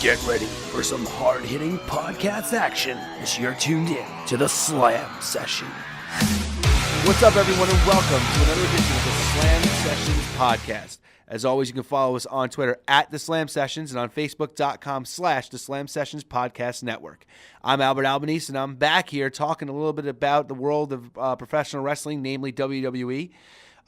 Get ready for some hard-hitting podcast action as you're tuned in to the Slam Session. What's up, everyone, and welcome to another edition of the Slam Sessions podcast. As always, you can follow us on Twitter at The Slam Sessions and on Facebook.com/The Slam Sessions Podcast Network. I'm Albert Albanese, and I'm back here talking a little bit about the world of professional wrestling, namely WWE.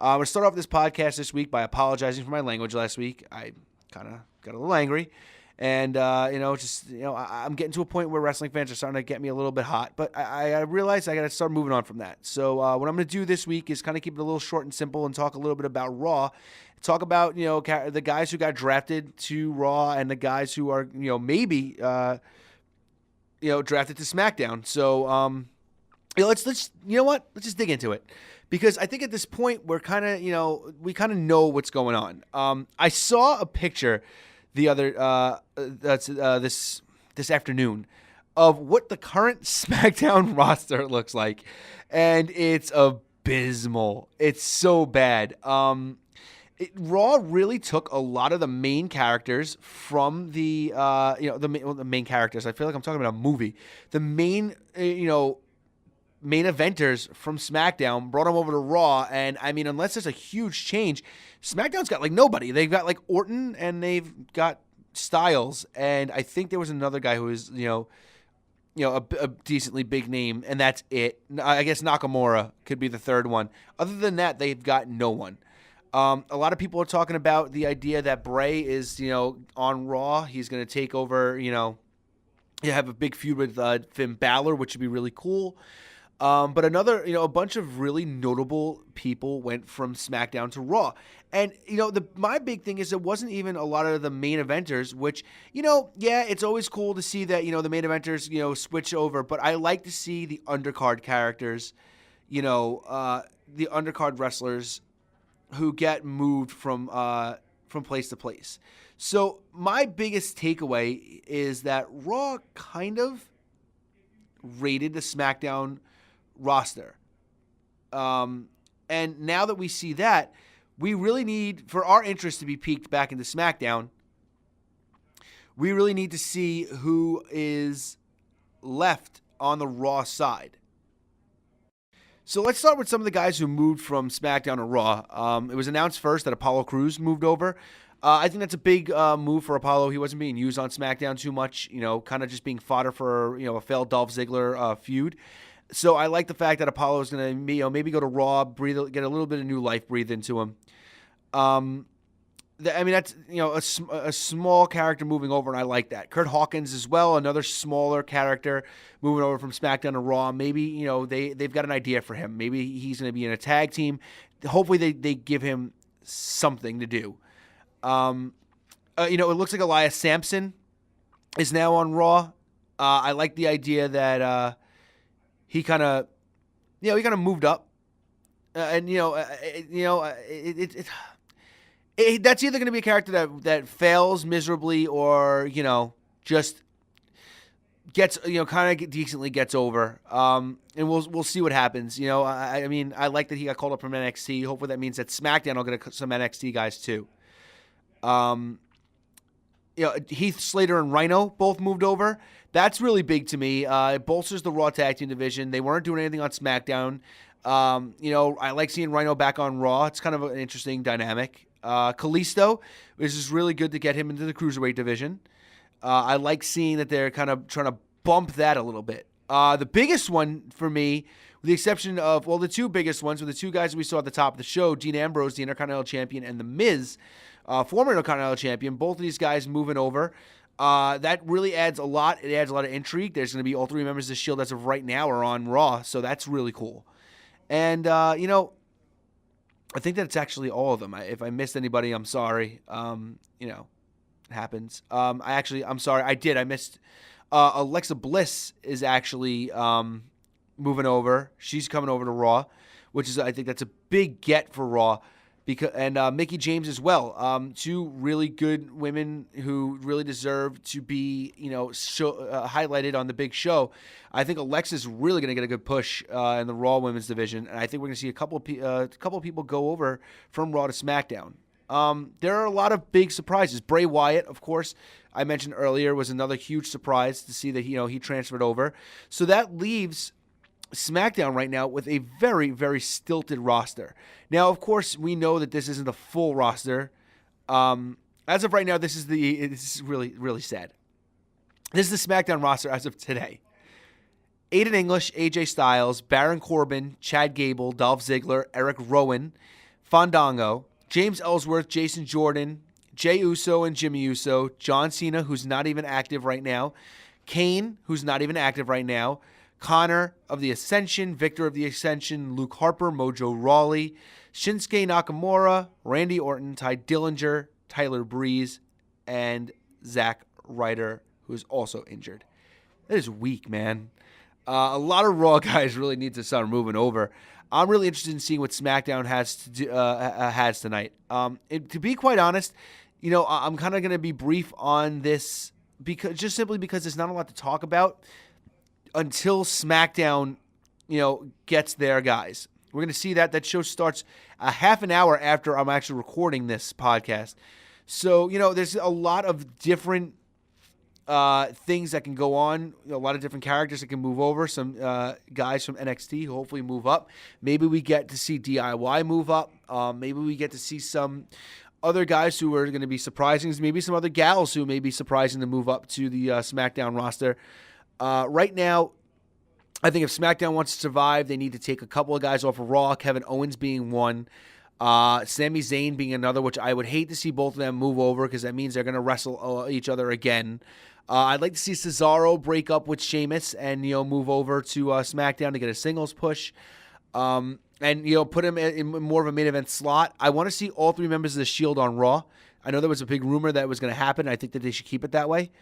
I'm going to start off this podcast this week by apologizing for my language last week. I kind of got a little angry. And, I'm getting to a point where wrestling fans are starting to get me a little bit hot. But I realized I got to start moving on from that. So what I'm going to do this week is kind of keep it a little short and simple and talk a little bit about Raw. Talk about, the guys who got drafted to Raw and the guys who are, maybe, drafted to SmackDown. So, let's just dig into it. Because I think at this point we're kind of, we kind of know what's going on. I saw a picture the other this afternoon of what the current SmackDown roster looks like, and it's abysmal. It's so bad. Raw really took a lot of the main characters from the main characters. I feel like I'm talking about a movie. The main main eventers from SmackDown, brought them over to Raw, and I mean, unless there's a huge change, SmackDown's got like nobody. They've got like Orton and they've got Styles, and I think there was another guy who is a decently big name, and that's it. I guess Nakamura could be the third one. Other than that, they've got no one. A lot of people are talking about the idea that Bray is on Raw. He's going to take over. Have a big feud with Finn Balor, which would be really cool. But a bunch of really notable people went from SmackDown to Raw. And, my big thing is it wasn't even a lot of the main eventers, which, it's always cool to see that, the main eventers, switch over. But I like to see the undercard characters, the undercard wrestlers who get moved from place to place. So my biggest takeaway is that Raw kind of raided the SmackDown roster. And now that we see that, we really need, for our interest to be piqued back into SmackDown, we really need to see who is left on the Raw side. So let's start with some of the guys who moved from SmackDown to Raw. It was announced first that Apollo Crews moved over. I think that's a big move for Apollo. He wasn't being used on SmackDown too much, kind of just being fodder for, a failed Dolph Ziggler feud. So I like the fact that Apollo is going to, maybe go to Raw, get a little bit of new life breathed into him. That's, a small character moving over, and I like that. Kurt Hawkins as well, another smaller character moving over from SmackDown to Raw. Maybe, they've got an idea for him. Maybe he's going to be in a tag team. Hopefully they give him something to do. It looks like Elias Sampson is now on Raw. I like the idea that he kind of moved up, that's either going to be a character that fails miserably or just gets kind of decently gets over. And we'll see what happens. I like that he got called up from NXT. Hopefully that means that SmackDown will get some NXT guys too. Heath Slater and Rhino both moved over. That's really big to me. It bolsters the Raw Tag Team division. They weren't doing anything on SmackDown. I like seeing Rhino back on Raw. It's kind of an interesting dynamic. Kalisto, this is really good to get him into the Cruiserweight division. I like seeing that they're kind of trying to bump that a little bit. The biggest one for me, with the exception of, the two biggest ones were the two guys we saw at the top of the show, Dean Ambrose, the Intercontinental Champion, and The Miz, former Intercontinental Champion. Both of these guys moving over. That really adds a lot. It adds a lot of intrigue. There's going to be all three members of the Shield as of right now are on Raw, so that's really cool. And, I think that's actually all of them. If I missed anybody, I'm sorry. It happens. I'm sorry. I missed Alexa Bliss is actually moving over. She's coming over to Raw, which is, I think that's a big get for Raw. And Mickie James as well. Two really good women who really deserve to be, highlighted on the big show. I think Alexa's really going to get a good push in the Raw Women's division, and I think we're going to see a couple of people go over from Raw to SmackDown. There are a lot of big surprises. Bray Wyatt, of course, I mentioned earlier, was another huge surprise to see that he transferred over. So that leaves SmackDown right now with a very, very stilted roster. Now, of course, we know that this isn't the full roster. As of right now, this is really, really sad. This is the SmackDown roster as of today. Aiden English, AJ Styles, Baron Corbin, Chad Gable, Dolph Ziggler, Eric Rowan, Fandango, James Ellsworth, Jason Jordan, Jey Uso and Jimmy Uso, John Cena, who's not even active right now, Kane, who's not even active right now, Connor of the Ascension, Victor of the Ascension, Luke Harper, Mojo Rawley, Shinsuke Nakamura, Randy Orton, Ty Dillinger, Tyler Breeze, and Zack Ryder, who is also injured. That is weak, man. A lot of Raw guys really need to start moving over. I'm really interested in seeing what SmackDown has tonight. To be quite honest, I'm kind of going to be brief on this simply because there's not a lot to talk about until SmackDown, gets their guys. We're going to see that show starts a half an hour after I'm actually recording this podcast. So, there's a lot of different things that can go on, a lot of different characters that can move over, some guys from NXT who hopefully move up. Maybe we get to see DIY move up. Maybe we get to see some other guys who are going to be surprising, maybe some other gals who may be surprising to move up to the SmackDown roster. Right now, I think if SmackDown wants to survive, they need to take a couple of guys off of Raw, Kevin Owens being one, Sami Zayn being another, which I would hate to see both of them move over because that means they're going to wrestle each other again. I'd like to see Cesaro break up with Sheamus and move over to SmackDown to get a singles push, and put him in more of a main event slot. I want to see all three members of the Shield on Raw. I know there was a big rumor that was going to happen. I think that they should keep it that way.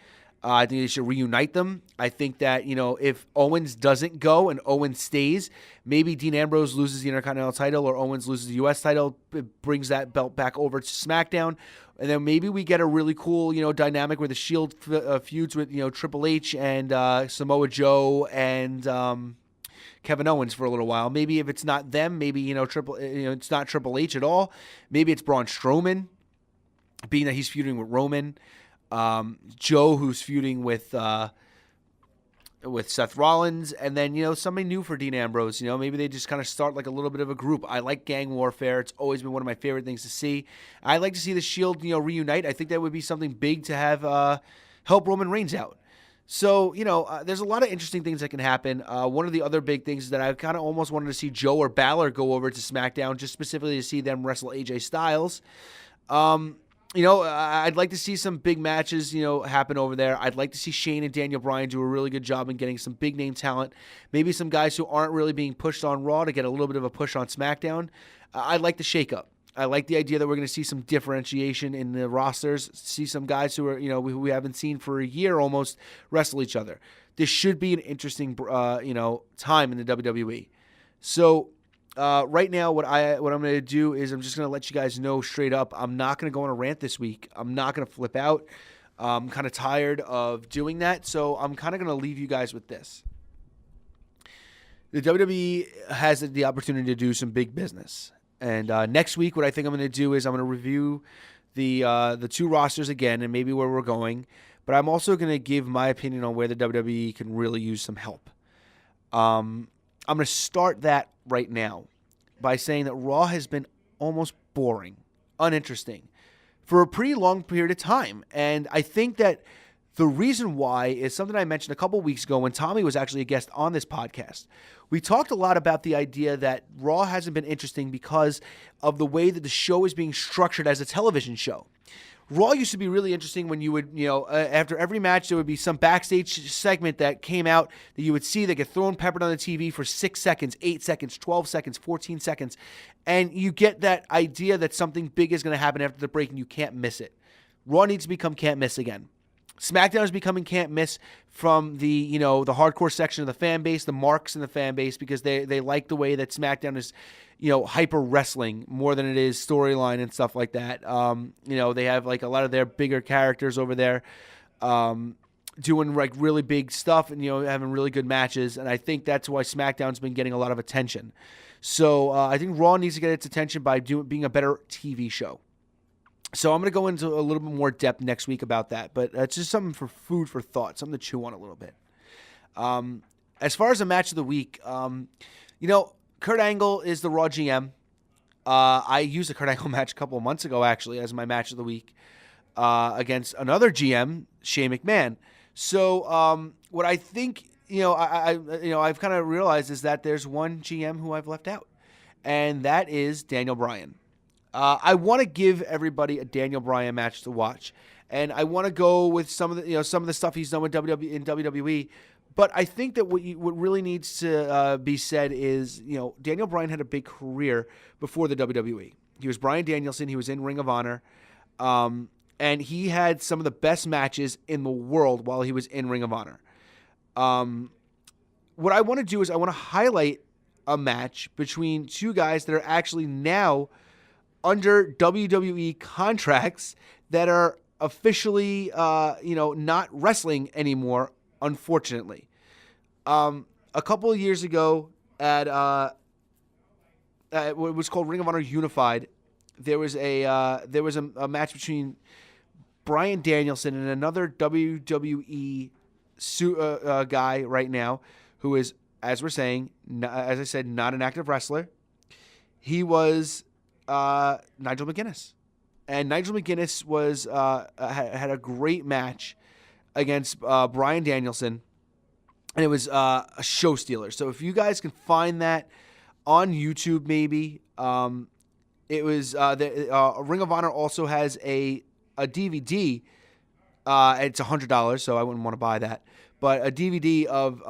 I think they should reunite them. I think that, if Owens doesn't go and Owens stays, maybe Dean Ambrose loses the Intercontinental title or Owens loses the U.S. title, brings that belt back over to SmackDown. And then maybe we get a really cool, dynamic where the Shield feuds with, Triple H and Samoa Joe and Kevin Owens for a little while. Maybe if it's not them, maybe, it's not Triple H at all. Maybe it's Braun Strowman, being that he's feuding with Roman. Joe, who's feuding with Seth Rollins, and then somebody new for Dean Ambrose. Maybe they just kind of start like a little bit of a group. I like gang warfare; it's always been one of my favorite things to see. I'd like to see the Shield, reunite. I think that would be something big to have help Roman Reigns out. So there's a lot of interesting things that can happen. One of the other big things is that I kind of almost wanted to see Joe or Balor go over to SmackDown, just specifically to see them wrestle AJ Styles. I'd like to see some big matches, happen over there. I'd like to see Shane and Daniel Bryan do a really good job in getting some big name talent. Maybe some guys who aren't really being pushed on Raw to get a little bit of a push on SmackDown. I'd like the shakeup. I like the idea that we're going to see some differentiation in the rosters, see some guys who are, who we haven't seen for a year almost wrestle each other. This should be an interesting, time in the WWE. So, right now, what I'm going to do is I'm just going to let you guys know straight up. I'm not going to go on a rant this week. I'm not going to flip out. I'm kind of tired of doing that, so I'm kind of going to leave you guys with this. The WWE has the opportunity to do some big business, and next week, what I think I'm going to do is I'm going to review the two rosters again and maybe where we're going. But I'm also going to give my opinion on where the WWE can really use some help. I'm going to start that right now by saying that Raw has been almost boring, uninteresting for a pretty long period of time. And I think that the reason why is something I mentioned a couple weeks ago when Tommy was actually a guest on this podcast. We talked a lot about the idea that Raw hasn't been interesting because of the way that the show is being structured as a television show. Raw used to be really interesting when you would, after every match, there would be some backstage segment that came out that you would see that get thrown peppered on the TV for 6 seconds, 8 seconds, 12 seconds, 14 seconds. And you get that idea that something big is going to happen after the break and you can't miss it. Raw needs to become can't miss again. SmackDown is becoming can't miss from the, the hardcore section of the fan base, the marks in the fan base, because they like the way that SmackDown is, hyper wrestling more than it is storyline and stuff like that. They have like a lot of their bigger characters over there doing like really big stuff and, having really good matches. And I think that's why SmackDown's been getting a lot of attention. So I think Raw needs to get its attention by being a better TV show. So I'm going to go into a little bit more depth next week about that, but it's just something for food for thought, something to chew on a little bit. As far as a match of the week, Kurt Angle is the Raw GM. I used a Kurt Angle match a couple of months ago, actually, as my match of the week against another GM, Shane McMahon. So what I think, I've kind of realized is that there's one GM who I've left out, and that is Daniel Bryan. I want to give everybody a Daniel Bryan match to watch, and I want to go with some of the stuff he's done with WWE. But I think that what really needs to be said is, Daniel Bryan had a big career before the WWE. He was Bryan Danielson. He was in Ring of Honor, and he had some of the best matches in the world while he was in Ring of Honor. What I want to do is I want to highlight a match between two guys that are actually now under WWE contracts that are officially, not wrestling anymore, unfortunately. A couple of years ago at what was called Ring of Honor Unified, there was a match between Bryan Danielson and another WWE guy right now who is, as we're saying, as I said, not an active wrestler. He was Nigel McGuinness. And Nigel McGuinness was had a great match against Bryan Danielson, and it was a show stealer. So if you guys can find that on YouTube, maybe it was Ring of Honor also has a DVD. It's $100, so I wouldn't want to buy that, but a DVD of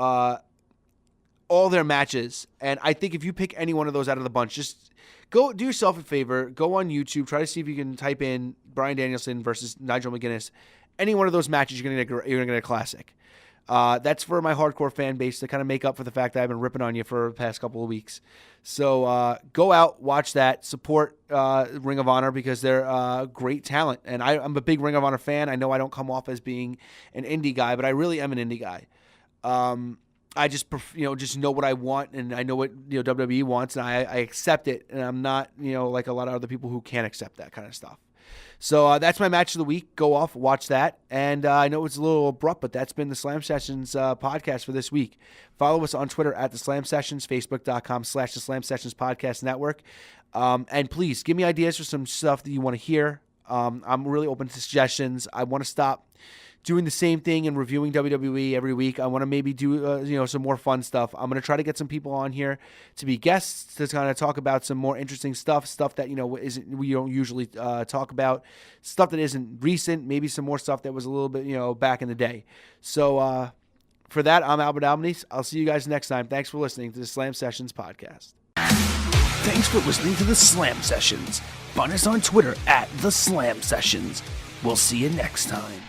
all their matches. And I think if you pick any one of those out of the bunch, just go do yourself a favor. Go on YouTube. Try to see if you can type in Bryan Danielson versus Nigel McGuinness. Any one of those matches, you're gonna get a classic. That's for my hardcore fan base to kind of make up for the fact that I've been ripping on you for the past couple of weeks. So go out, watch that, support Ring of Honor because they're great talent. And I'm a big Ring of Honor fan. I know I don't come off as being an indie guy, but I really am an indie guy. I just just know what I want, and I know what WWE wants, and I accept it. And I'm not like a lot of other people who can't accept that kind of stuff. So that's my match of the week. Go off, watch that. And I know it's a little abrupt, but that's been the Slam Sessions podcast for this week. Follow us on Twitter at The Slam Sessions, Facebook.com/The Slam Sessions Podcast Network. And please give me ideas for some stuff that you want to hear. I'm really open to suggestions. I want to stop doing the same thing and reviewing WWE every week. I want to maybe do some more fun stuff. I'm going to try to get some people on here to be guests to kind of talk about some more interesting stuff that we don't usually talk about, stuff that isn't recent, maybe some more stuff that was a little bit back in the day. So for that, I'm Albert Albanese. I'll see you guys next time. Thanks for listening to the Slam Sessions podcast. Thanks for listening to the Slam Sessions. Find us on Twitter at The Slam Sessions. We'll see you next time.